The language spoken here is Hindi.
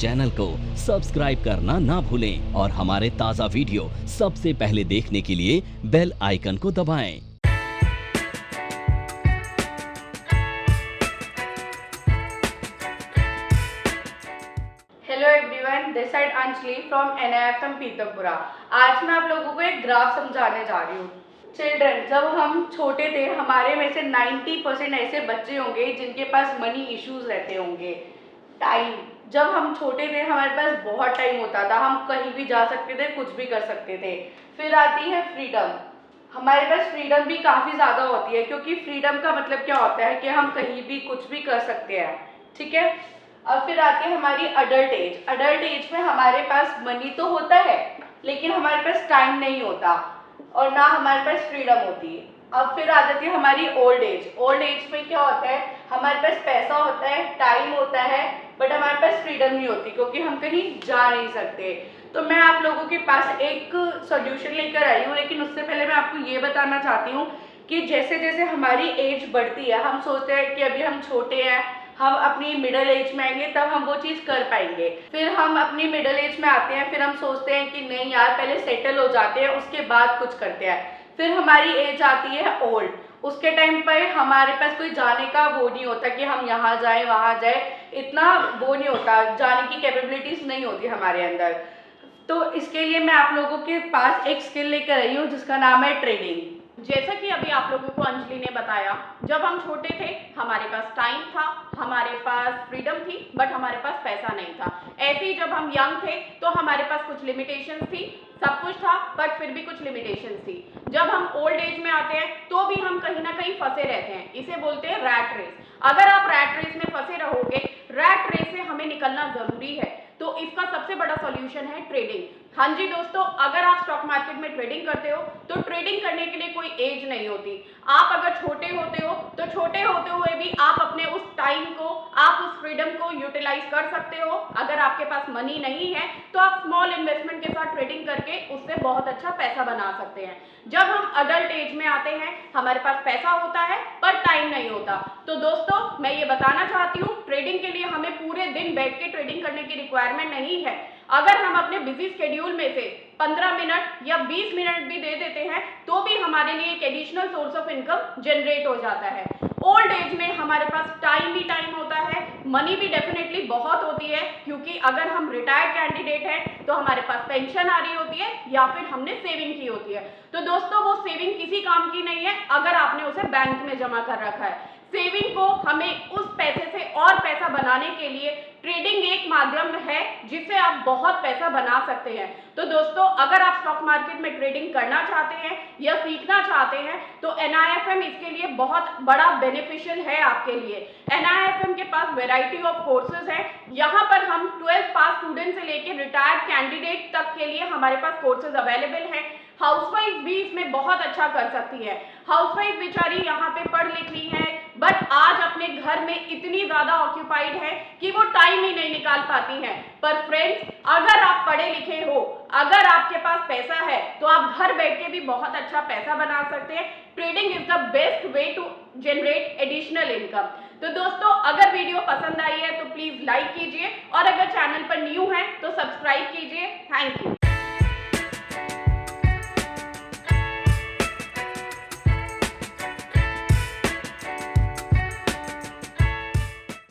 चैनल को सब्सक्राइब करना ना भूलें और हमारे ताज़ा वीडियो सबसे पहले देखने के लिए बेल आइकन को दबाएं। Hello everyone, this side Anjali from NIFM Pitampura. आज मैं आप लोगों को एक ग्राफ समझाने जा रही हूँ। चिल्ड्रन, जब हम छोटे थे हमारे में से 90% ऐसे बच्चे होंगे जिनके पास मनी इश्यूज रहते होंगे। टाइम, जब हम छोटे थे हमारे पास बहुत टाइम होता था, हम कहीं भी जा सकते थे, कुछ भी कर सकते थे। फिर आती है फ्रीडम। हमारे पास फ्रीडम भी काफ़ी ज़्यादा होती है, क्योंकि फ्रीडम का मतलब क्या होता है कि हम कहीं भी कुछ भी कर सकते हैं, ठीक है। और फिर आती है हमारी अडल्ट एज। अडल्ट एज में हमारे पास मनी तो होता है लेकिन हमारे पास टाइम नहीं होता और ना हमारे पास फ्रीडम होती है। अब फिर आ जाती है हमारी ओल्ड एज। ओल्ड एज में क्या होता है, हमारे पास पैसा होता है, टाइम होता है, बट हमारे पास फ्रीडम नहीं होती क्योंकि हम कहीं जा नहीं सकते। तो मैं आप लोगों के पास एक सॉल्यूशन लेकर आई हूँ, लेकिन उससे पहले मैं आपको ये बताना चाहती हूँ कि जैसे जैसे हमारी एज बढ़ती है हम सोचते हैं कि अभी हम छोटे हैं, हम अपनी मिडिल एज में आएंगे तब हम वो चीज़ कर पाएंगे। फिर हम अपनी मिडिल एज में आते हैं, फिर हम सोचते हैं कि नहीं यार पहले सेटल हो जाते हैं उसके बाद कुछ करते हैं। फिर हमारी एज आती है ओल्ड। उसके टाइम पर हमारे पास कोई जाने का वो नहीं होता कि हम यहाँ जाएं वहाँ जाएं, इतना वो नहीं होता, जाने की कैपेबिलिटीज नहीं होती हमारे अंदर। तो इसके लिए मैं आप लोगों के पास एक स्किल लेकर आई हूँ जिसका नाम है ट्रेडिंग। जैसा कि अभी आप लोगों को अंजलि ने बताया, जब हम छोटे थे हमारे पास टाइम था, हमारे पास फ्रीडम थी, बट हमारे पास पैसा नहीं था। ऐसे ही जब हम यंग थे तो हमारे पास कुछ लिमिटेशंस थी, सब कुछ था बट फिर भी कुछ लिमिटेशंस थी। जब हम ओल्ड एज में आते हैं तो भी हम कहीं ना कहीं फंसे रहते हैं, इसे बोलते हैं रैट रेस। अगर आप रैट रेस में फंसे रहोगे, रैट रेस से हमें निकलना जरूरी है। तो इसका सबसे बड़ा सॉल्यूशन है ट्रेडिंग। हाँ जी दोस्तों, अगर आप स्टॉक मार्केट में ट्रेडिंग करते हो तो ट्रेडिंग करने के लिए कोई एज नहीं होती। आप अगर छोटे होते हो तो छोटे होते हुए भी आप अपने उस टाइम को, आप उस फ्रीडम को यूटिलाइज कर सकते हो। अगर आपके पास मनी नहीं है तो आप स्मॉल इन्वेस्टमेंट के साथ ट्रेडिंग करके उससे बहुत अच्छा पैसा बना सकते हैं। जब हम अडल्ट एज में आते हैं हमारे पास पैसा होता है पर टाइम नहीं होता। तो दोस्तों मैं ये बताना चाहती हूँ, ट्रेडिंग के लिए हमें पूरे दिन बैठ के ट्रेडिंग करने की रिक्वायरमेंट नहीं है। अगर हम अपने बिजी शेड्यूल में से 15 मिनट या 20 मिनट भी दे देते हैं तो भी हमारे लिए एक additional source of income generate हो जाता है। ओल्ड एज में हमारे पास टाइम ही टाइम होता है, मनी भी डेफिनेटली बहुत होती है, क्योंकि अगर हम रिटायर्ड कैंडिडेट हैं तो हमारे पास पेंशन आ रही होती है या फिर हमने सेविंग की होती है। तो दोस्तों वो सेविंग किसी काम की नहीं है अगर आपने उसे बैंक में जमा कर रखा है। सेविंग को हमें उस पैसे से और पैसा बनाने के लिए ट्रेडिंग एक माध्यम है जिससे आप बहुत पैसा बना सकते हैं। तो दोस्तों अगर आप स्टॉक मार्केट में ट्रेडिंग करना चाहते हैं या सीखना चाहते हैं तो NIFM इसके लिए बहुत बड़ा बेनिफिशियल है आपके लिए। NIFM के पास वैरायटी ऑफ कोर्सेज हैं। यहाँ पर हम 12th पास स्टूडेंट से लेकर रिटायर्ड कैंडिडेट तक के लिए हमारे पास कोर्सेज अवेलेबल हैं। हाउसवाइफ भी इसमें बहुत अच्छा कर सकती है। हाउसवाइफ बेचारी यहाँ पे पढ़ लिख रही है बट आज अपने घर में इतनी ज्यादा ऑक्यूपाइड है कि वो टाइम ही नहीं निकाल पाती हैं। पर फ्रेंड्स, अगर आप पढ़े लिखे हो, अगर आपके पास पैसा है तो आप घर बैठ के भी बहुत अच्छा पैसा बना सकते हैं। Trading is the best way to generate additional income. तो दोस्तों अगर वीडियो पसंद आई है तो प्लीज लाइक कीजिए और अगर चैनल पर न्यू है तो सब्सक्राइब कीजिए। Thank you.